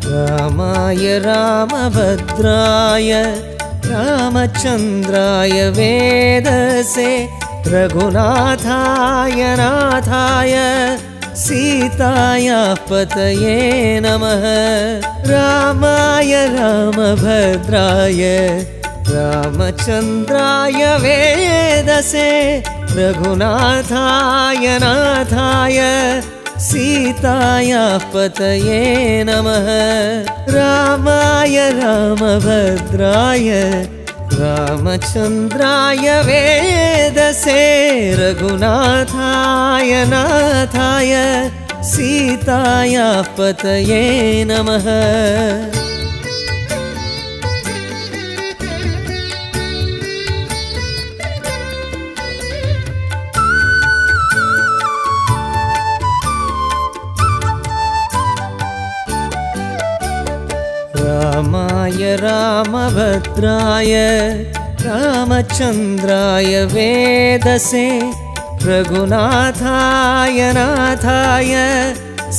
रामाय रामभद्राय रामचन्द्राय वेदसे रघुनाथाय नाथाय सीतायाः पतये नमः रामाय रामभद्राय रामचन्द्राय वेदसे रघुनाथाय नाथाय सीतायाः पतये नमः रामाय रामभद्राय रामचन्द्राय वेदसे रघुनाथाय नाथाय सीतायाः पतये नमः रामाय रामभद्राय रामचन्द्राय वेदसे रघुनाथाय नाथाय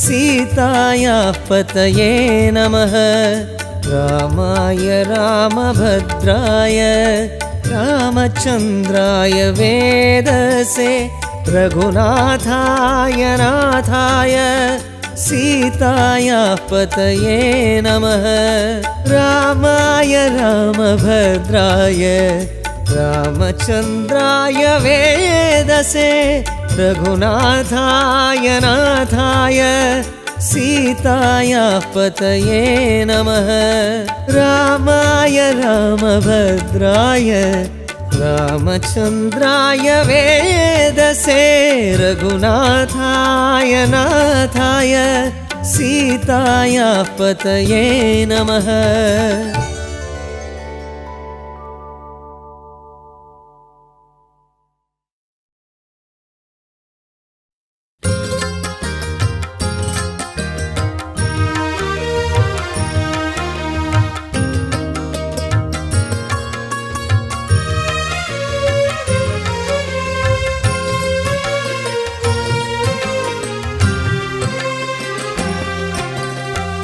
सीतायाः पतये नमः रामाय रामभद्राय रामचन्द्राय वेदसे रघुनाथाय नाथाय सीतायाः पतये नमः रामाय रामभद्राय रामचन्द्राय वेदसे रघुनाथाय नाथाय सीतायाः पतये नमः रामाय रामभद्राय रामचन्द्राय वेदसे रघुनाथाय नाथाय सीतायाः पतये नमः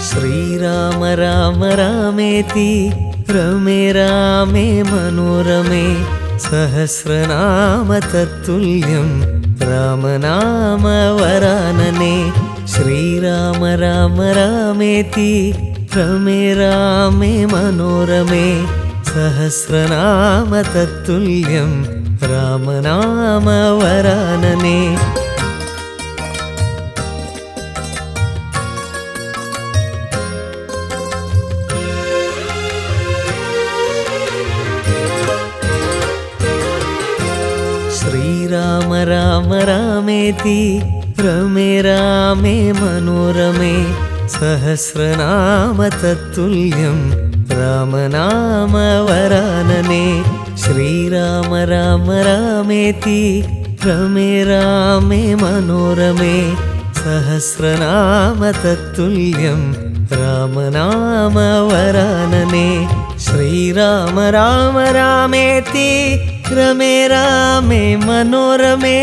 श्रीराम राम रामेति रमे रामे मनोरमे सहस्रनाम तत्तुल्यं रामनाम वरानने श्रीराम राम रामेति रमे रामे मनोरमे सहस्रनाम तत्तुल्यं रामनाम वरानने श्रीराम राम रामेति रमे रामे मनोरमे सहस्रनाम तत्तुल्यं रामनाम वरानने श्रीराम राम रामेति रमे रामे मनोरमे सहस्रनाम तत्तुल्यं रामनाम वरानने श्रीराम राम रामेति रमे रामे मनोरमे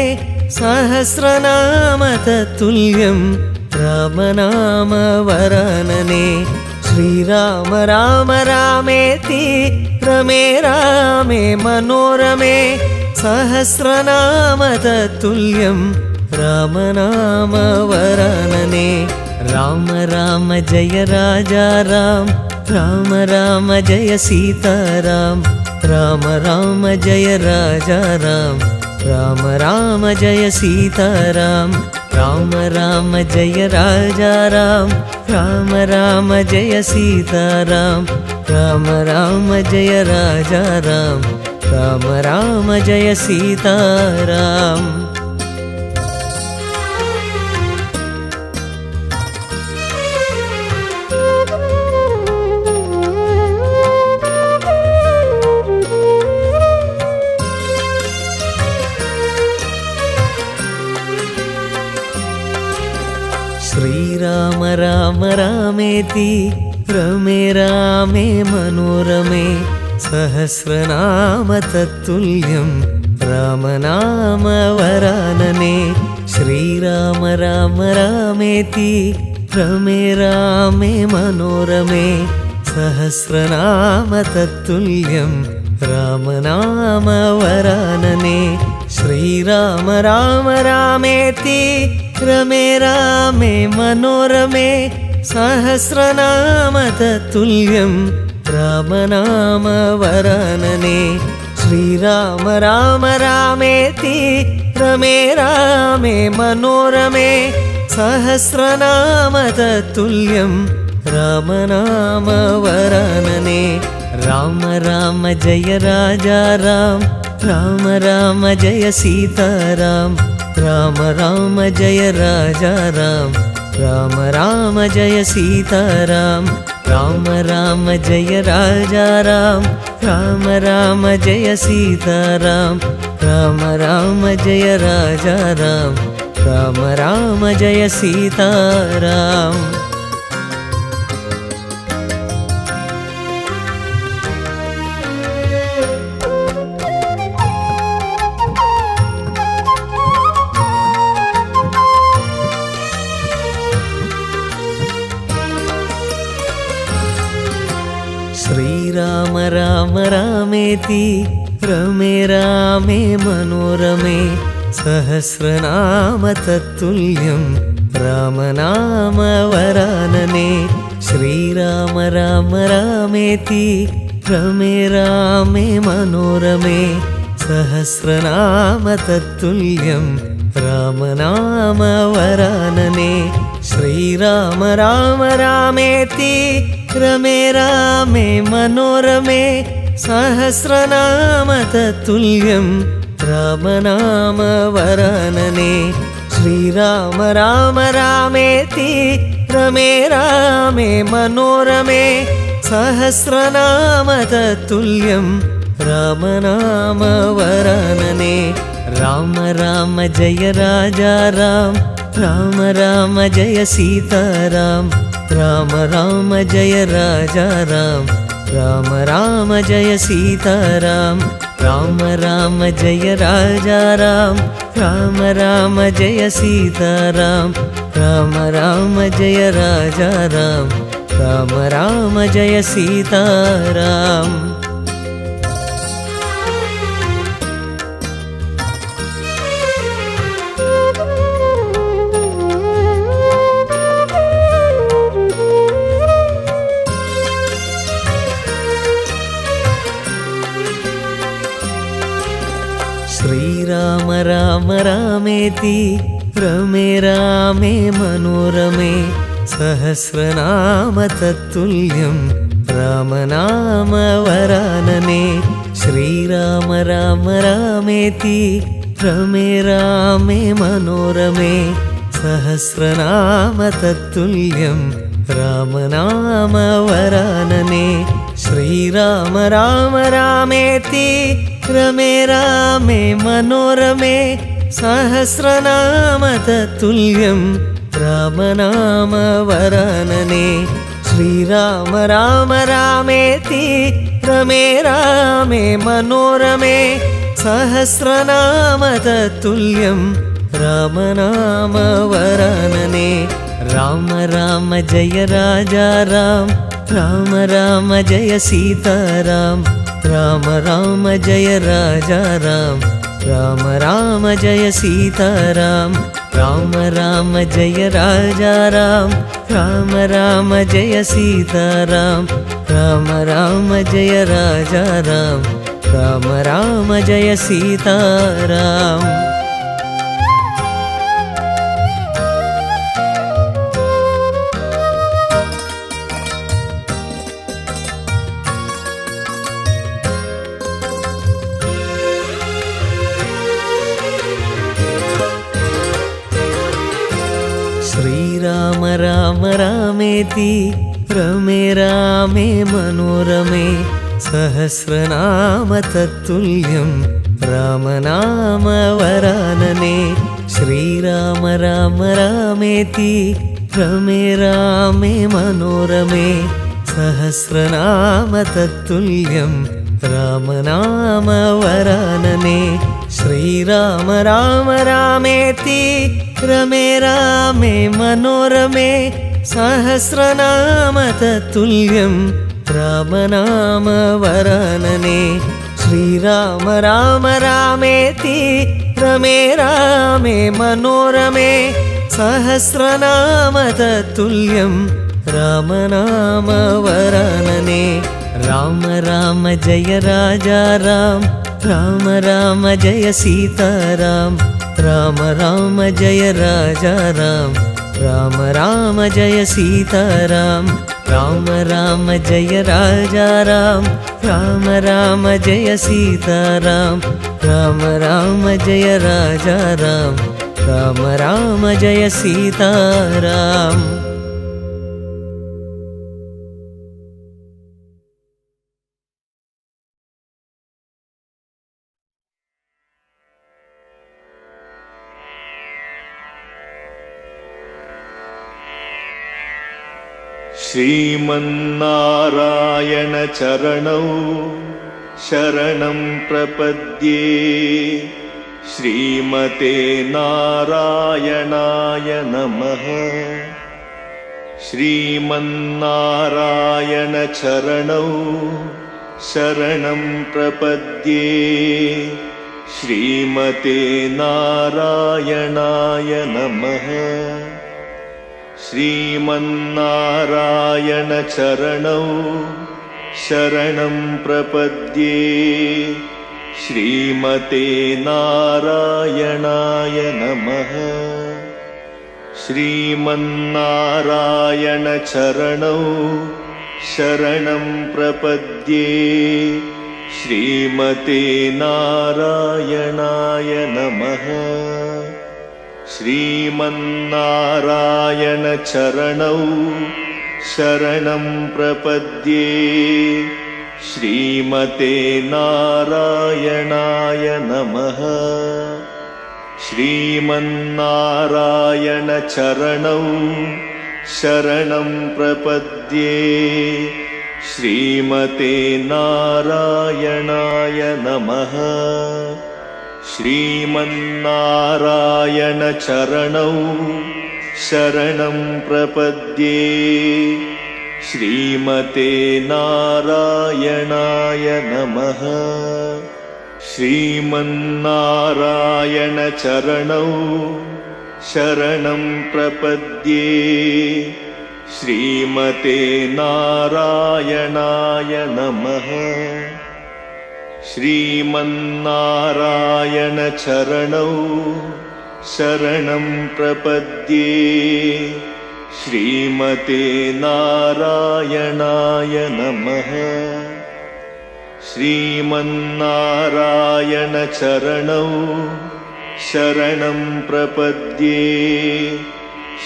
सहस्रनाम तत्तुल्यं रामनाम वरानने श्रीराम राम रामेति रमे रामे मनोरमे सहस्रनाम तत्तुल्यं रामनाम वरानने राम राम जय राजा राम राम राम जय सीताराम राम राम जय राजा राम राम राम जय सीताराम राम राम जय राजा राम राम राम जय सीताराम राम राम जय राजा राम राम राम जय सीताराम श्रीराम राम रामेति रमे रामे मनोरमे सहस्रनाम तत्तुल्यं रामनाम वरानने श्रीराम राम रामेति रमे रामे मनोरमे सहस्रनाम तत्तुल्यं रामनाम वरानने श्रीराम राम रामेति रमे रामे मनोरमे सहस्रनाम तत्तुल्यं रामनाम वरानने श्रीराम राम रामेति रमे रामे मनोरमे सहस्रनाम तत्तुल्यं रामनाम वरानने राम राम जय राजा राम राम राम जय सीताराम राम राम जय राजा राम राम राम जय सीताराम राम राम जय राजा राम राम राम जय सीताराम राम राम जय राजा राम राम राम जय सीताराम श्रीराम राम रामेति रमे रामे मनोरमे सहस्रनाम तत्तुल्यं रामनाम वरानने श्रीराम राम रामेति रमे रामे मनोरमे सहस्रनाम तत्तुल्यं रामनाम वरानने श्रीराम राम रामेति रमे रामे मनोरमे सहस्रनाम तत्तुल्यं रामनाम वरानने श्रीराम राम रामेति रमे रामे मनोरमे सहस्रनाम तत्तुल्यं रामनाम वरानने राम राम जय राजा राम राम राम जय सीताराम राम राम जय राजा राम राम राम जय सीताराम राम राम जय राजा राम राम राम जय सीताराम राम राम जय राजा राम राम राम जय सीताराम श्रीराम राम रामेति रमे रामे मनोरमे सहस्रनाम तत्तुल्यं रामनाम वरानने श्रीराम राम रामेति रमे रामे मनोरमे सहस्रनाम तत्तुल्यं रामनाम वरानने श्रीराम राम रामेति रमे रामे मनोरमे सहस्रनाम तत्तुल्यं रामनाम वरानने श्रीराम राम रामेति रमे रामे मनोरमे सहस्रनाम तत्तुल्यं रामनाम वरानने राम राम जय राजा राम राम राम जय सीताराम राम राम जय राजा राम राम राम जय सीताराम राम राम जय राजा राम राम राम जय सीताराम राम राम जय राजा राम राम राम जय सीताराम श्रीराम राम रामेति रमे रामे मनोरमे सहस्रनाम तत्तुल्यं रामनाम वरानने श्रीराम राम रामेति रमे रामे मनोरमे सहस्रनाम तत्तुल्यं रामनामवरानने श्रीराम राम रामेति रमे रामे मनोरमे सहस्रनाम तत्तुल्यं रामनामवरानने श्रीराम राम रामेति रमे रामे मनोरमे सहस्रनाम तत्तुल्यं रामनामवरानने राम राम जय राजा राम राम राम जय सीताराम राम राम जय राजा राम राम राम जय सीताराम राम राम जय राजा राम राम राम जय सीताराम राम राम जय राजा राम राम राम जय सीताराम। श्रीमन्नारायण चरणौ शरणं प्रपद्ये श्रीमते नारायणाय नमः। श्रीमन्नारायण चरणौ शरणं प्रपद्ये श्रीमते नारायणाय नमः। श्रीमन्नारायण चरणौ शरणं प्रपद्ये श्रीमते नारायणाय नमः। श्रीमन्नारायण चरणौ शरणं प्रपद्ये श्रीमते नारायणाय नमः। श्रीमन्नारायण चरणौ शरणं प्रपद्ये श्रीमते नारायणाय नमः। श्रीमन्नारायण चरणौ शरणं प्रपद्ये श्रीमते नारायणाय नमः। श्रीमन्नारायण चरणौ शरणं प्रपद्ये श्रीमते नारायणाय नमः। श्रीमन्नारायण चरणौ शरणं प्रपद्ये श्रीमते नारायणाय नमः। श्रीमन्नारायण चरणौ शरणं प्रपद्ये श्रीमते नारायणाय नमः। श्रीमन्नारायण चरणौ शरणं प्रपद्ये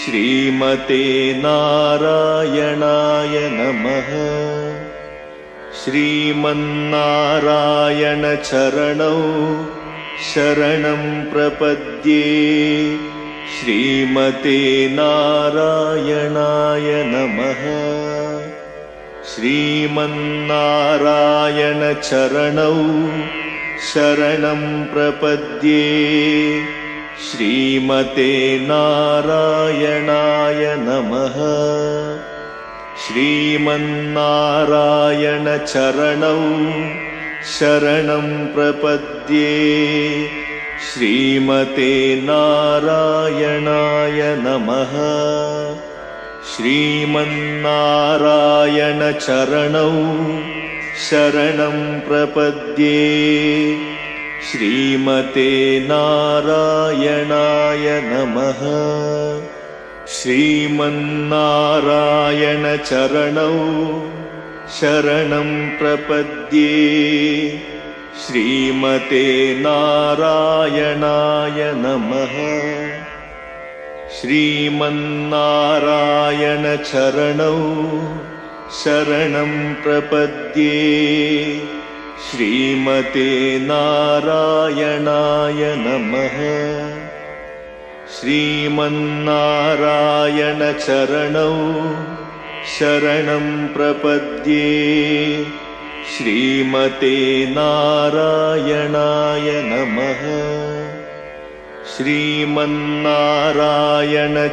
श्रीमते नारायणाय नमः। श्रीमन्नारायण चरणौ शरणं प्रपद्ये श्रीमते नारायणाय नमः। श्रीमन्नारायण चरणौ शरणं प्रपद्ये श्रीमते नारायणाय नमः। श्रीमन्नारायण चरणौ शरणं प्रपद्ये श्रीमते नारायणाय नमः। श्रीमन्नारायण चरणौ शरणं प्रपद्ये श्रीमते नारायणाय नमः। श्रीमन्नारायण चरणौ शरणं प्रपद्ये श्रीमते नारायणाय नमः। श्रीमन्नारायण चरणौ शरणं प्रपद्ये श्रीमते नारायणाय नमः। श्रीमन्नारायण चरणौ शरणं प्रपद्ये श्रीमते नारायणाय नमः श्रीमन्नारायण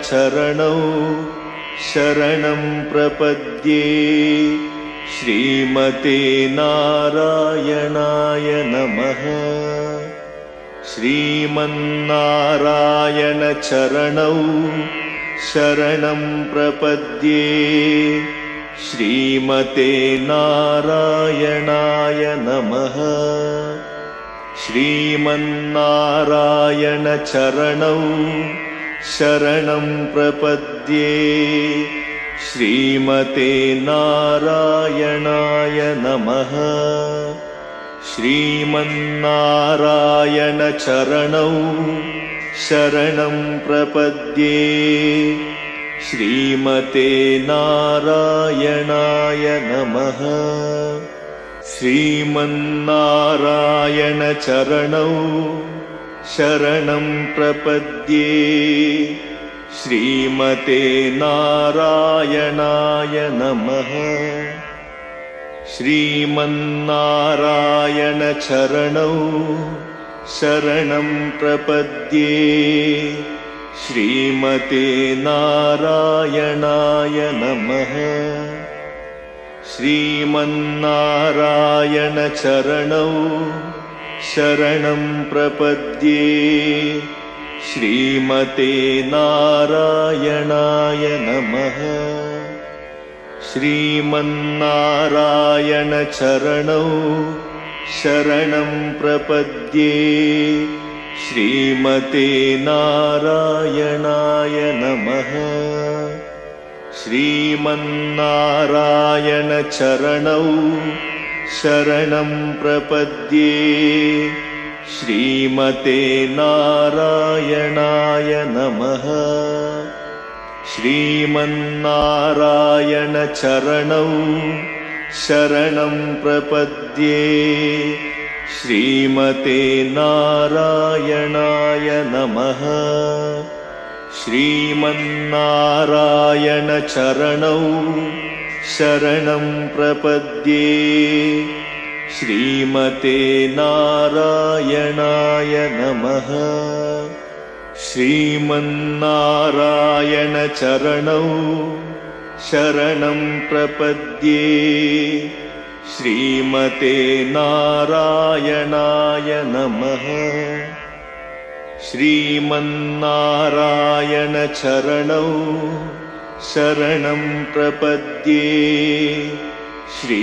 चरणौ शरणं प्रपद्ये श्रीमते नारायणाय नमः श्रीमन्नारायण चरणौ शरणं प्रपद्ये श्रीमते नारायणाय नमः श्रीमन्नारायण चरणौ शरणं प्रपद्ये श्रीमते नारायणाय नमः श्रीमन्नारायण चरणौ शरणं प्रपद्ये श्रीमते नारायणाय नमः श्रीमन्नारायण चरणौ शरणं प्रपद्ये श्रीमते नारायणाय नमः श्रीमन्नारायण चरणौ शरणं प्रपद्ये श्रीमते नारायणाय नमः श्रीमन्नारायण चरणौ शरणं प्रपद्ये श्रीमते नारायणाय नमः श्रीमन्नारायण चरणौ शरणं प्रपद्ये श्रीमते नारायणाय नमः श्रीमन्नारायण चरणौ शरणं प्रपद्ये श्रीमते नारायणाय नमः श्रीमन्नारायण चरणौ शरणं प्रपद्ये श्रीमते नारायणाय नमः श्रीमन्नारायण चरणौ शरणं प्रपद्ये श्रीमते नारायणाय नमः श्रीमन्नारायण चरणौ शरणं प्रपद्ये श्रीमते नारायणाय नमः श्रीमन्नारायण चरणौ शरणं प्रपद्ये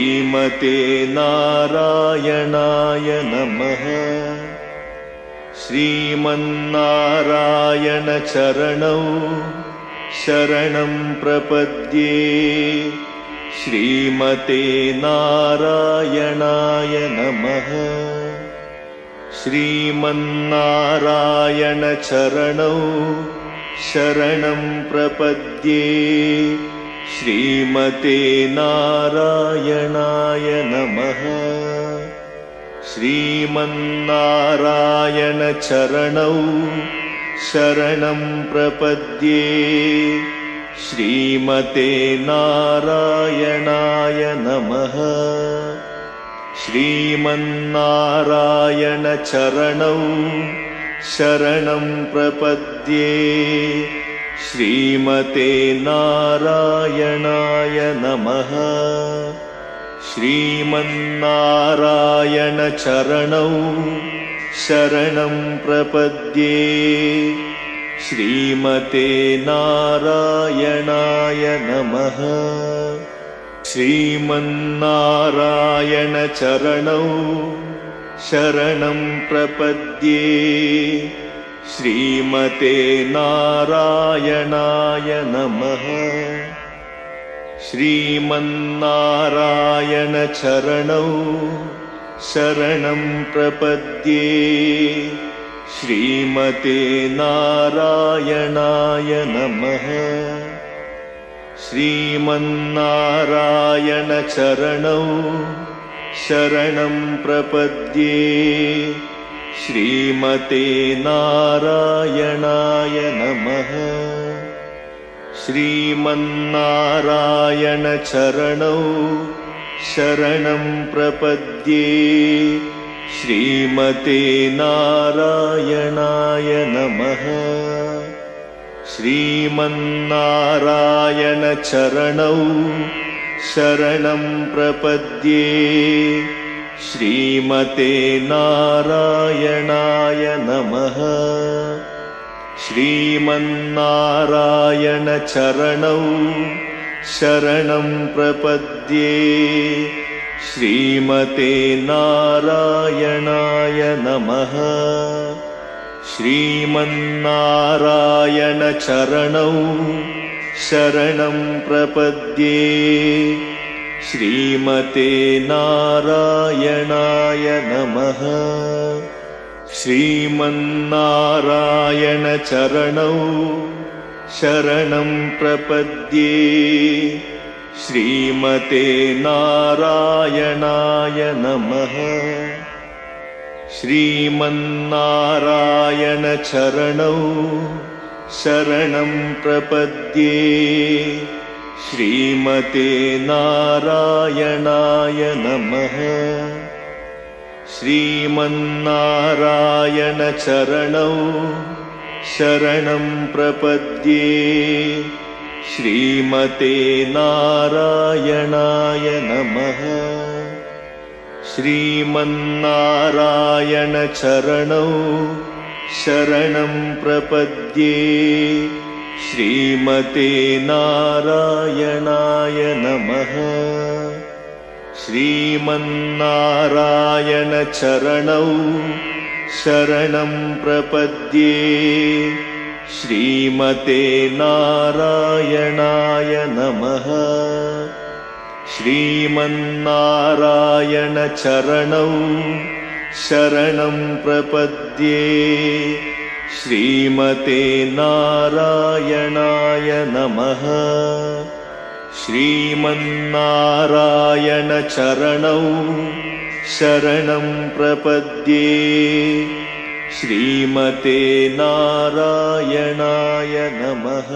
श्रीमते नारायणाय नमः श्रीमन्नारायण चरणौ शरणं प्रपद्ये श्रीमते नारायणाय नमः श्रीमन्नारायण चरणौ शरणं प्रपद्ये श्रीमते नारायणाय नमः श्रीमन्नारायण चरणौ शरणं प्रपद्ये श्रीमते नारायणाय नमः श्रीमन्नारायण चरणौ शरणं प्रपद्ये श्रीमते नारायणाय नमः श्रीमन्नारायण चरणौ शरणं प्रपद्ये श्रीमते नारायणाय नमः श्रीमन्नारायण चरणौ शरणं प्रपद्ये श्रीमते नारायणाय नमः श्रीमन्नारायण चरणौ शरणं प्रपद्ये श्रीमते नारायणाय नमः श्रीमन्नारायण चरणौ शरणं प्रपद्ये श्रीमते नारायणाय नमः श्रीमन्नारायणचरणौ शरणं प्रपद्ये श्रीमते नारायणाय नमः श्रीमन्नारायणचरणौ शरणं प्रपद्ये श्रीमते नारायणाय नमः श्रीमन्नारायणचरणौ शरणं प्रपद्ये श्रीमते नारायणाय नमः श्रीमन्नारायणचरणौ शरणं प्रपद्ये श्रीमते नारायणाय नमः श्रीमन्नारायणचरणौ शरणं प्रपद्ये श्रीमते नारायणाय नमः श्रीमन्नारायणचरणौ शरणं प्रपद्ये श्रीमते नारायणाय नमः श्रीमन्नारायणचरणौ शरणं प्रपद्ये श्रीमते नारायणाय नमः श्रीमन्नारायणचरणौ शरणं प्रपद्ये श्रीमते नारायणाय नमः श्रीमन्नारायणचरणौ शरणं प्रपद्ये श्रीमते नारायणाय नमः श्रीमन्नारायणचरणौ शरणं प्रपद्ये श्रीमते नारायणाय नमः श्रीमन्नारायणचरणौ शरणं प्रपद्ये श्रीमते नारायणाय नमः।